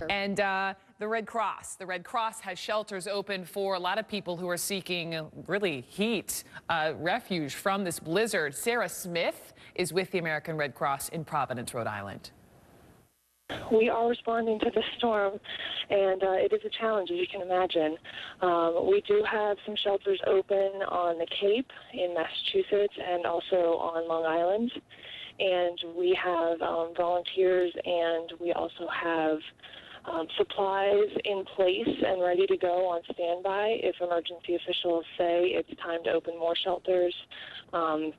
And the Red Cross. The Red Cross has shelters open for a lot of people who are seeking really heat, refuge from this blizzard. Sara Smith is with the American Red Cross in Providence, Rhode Island. We are responding to the storm, and it is a challenge, as you can imagine. We do have some shelters open on the Cape in Massachusetts and also on Long Island. And we have volunteers, and we also have supplies in place and ready to go on standby if emergency officials say it's time to open more shelters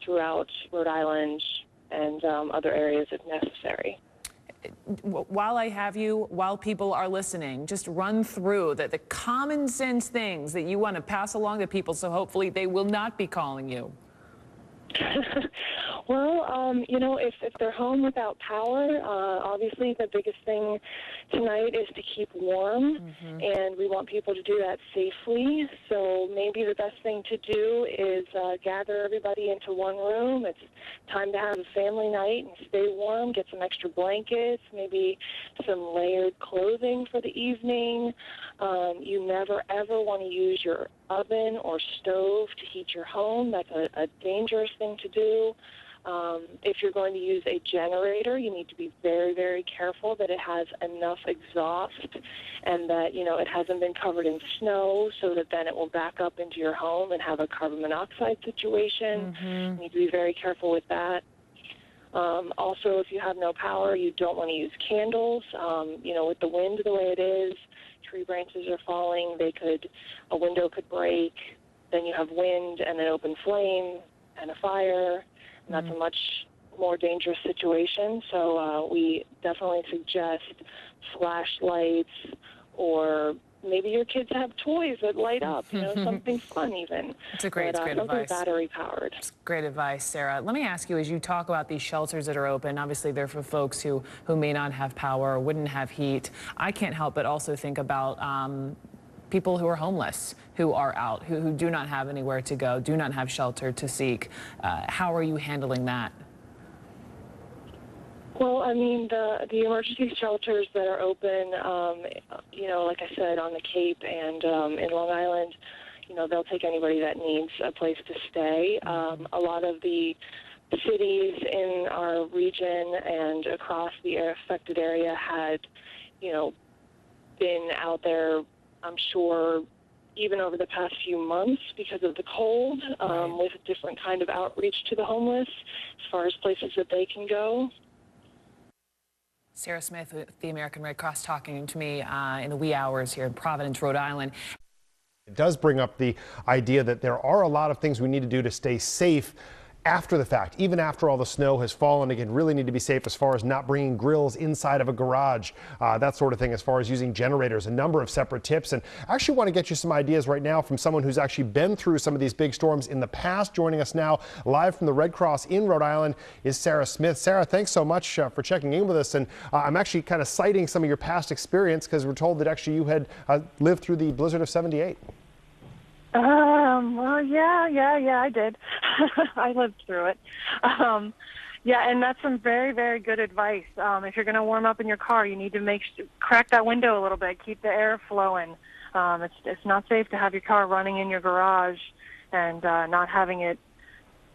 throughout Rhode Island and other areas if necessary. While I have you, while people are listening, just run through the common sense things that you want to pass along to people so hopefully they will not be calling you. Well, you know, if they're home without power, obviously the biggest thing tonight is to keep warm, and we want people to do that safely. So maybe the best thing to do is gather everybody into one room. It's time to have a family night and stay warm, get some extra blankets, maybe some layered clothing for the evening. You never, ever want to use your oven or stove to heat your home. That's a dangerous thing to do. If you're going to use a generator, you need to be very, very careful that it has enough exhaust and that, you know, it hasn't been covered in snow so that then it will back up into your home and have a carbon monoxide situation. You need to be very careful with that. Also, if you have no power, you don't want to use candles. You know, with the wind the way it is, tree branches are falling, a window could break, then you have wind and an open flame and a fire. And that's a much more dangerous situation. So we definitely suggest flashlights, or maybe your kids have toys that light up, you know, something fun even. It's great advice. Battery powered. It's great advice, Sara. Let me ask you, as you talk about these shelters that are open, obviously they're for folks who may not have power or wouldn't have heat. I can't help but also think about people who are homeless, who are out, who do not have anywhere to go, do not have shelter to seek. How are you handling that? Well, I mean, the emergency shelters that are open, you know, like I said, on the Cape and in Long Island, you know, they'll take anybody that needs a place to stay. A lot of the cities in our region and across the affected area had, you know, been out there, I'm sure, even over the past few months because of the cold, with a different kind of outreach to the homeless as far as places that they can go. Sara Smith with the American Red Cross talking to me in the wee hours here in Providence, Rhode Island. It does bring up the idea that there are a lot of things we need to do to stay safe after the fact, even after all the snow has fallen. Again, really need to be safe as far as not bringing grills inside of a garage, that sort of thing, as far as using generators, a number of separate tips. And I actually want to get you some ideas right now from someone who's actually been through some of these big storms in the past. Joining us now live from the Red Cross in Rhode Island is Sara Smith. Sara, thanks so much for checking in with us. And I'm actually kind of citing some of your past experience because we're told that actually you had lived through the blizzard of '78. Well, yeah, I did. I lived through it. Yeah, and that's some very, very good advice. If you're going to warm up in your car, you need to crack that window a little bit, keep the air flowing. It's not safe to have your car running in your garage and not having it,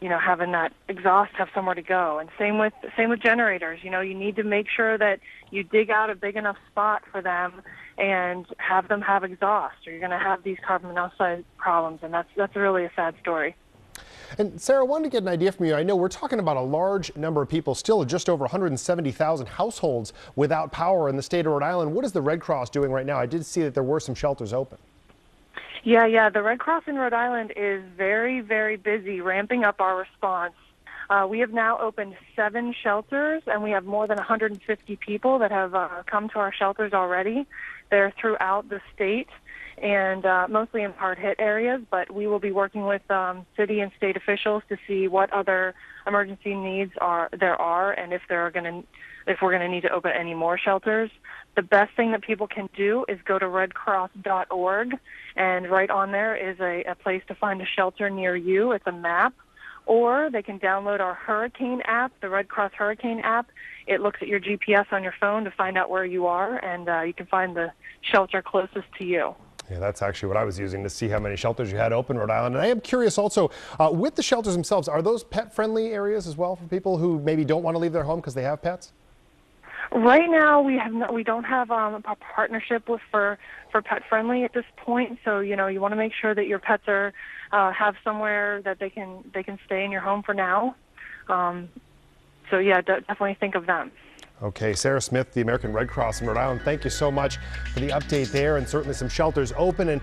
you know, having that exhaust have somewhere to go. And same with generators. You know, you need to make sure that you dig out a big enough spot for them and have them have exhaust, or you're going to have these carbon monoxide problems, and that's really a sad story. And Sara, I wanted to get an idea from you. I know we're talking about a large number of people, still just over 170,000 households without power in the state of Rhode Island. What is the Red Cross doing right now? I did see that there were some shelters open. Yeah, the Red Cross in Rhode Island is very, very busy ramping up our response. We have now opened 7 shelters, and we have more than 150 people that have come to our shelters already. They're throughout the state and mostly in hard-hit areas, but we will be working with city and state officials to see what other emergency needs there are, and if we're going to need to open any more shelters. The best thing that people can do is go to redcross.org, and right on there is a place to find a shelter near you. It's a map or they can download our hurricane app, the Red Cross Hurricane app. It looks at your GPS on your phone to find out where you are, and you can find the shelter closest to you. Yeah, that's actually what I was using to see how many shelters you had open in Rhode Island. And I am curious also, with the shelters themselves, are those pet-friendly areas as well for people who maybe don't want to leave their home because they have pets? Right now, we don't have a partnership for pet friendly at this point. So you want to make sure that your pets are have somewhere that they can stay in your home for now. So yeah, definitely think of them. Okay, Sara Smith, the American Red Cross in Rhode Island, thank you so much for the update there, and certainly some shelters open. And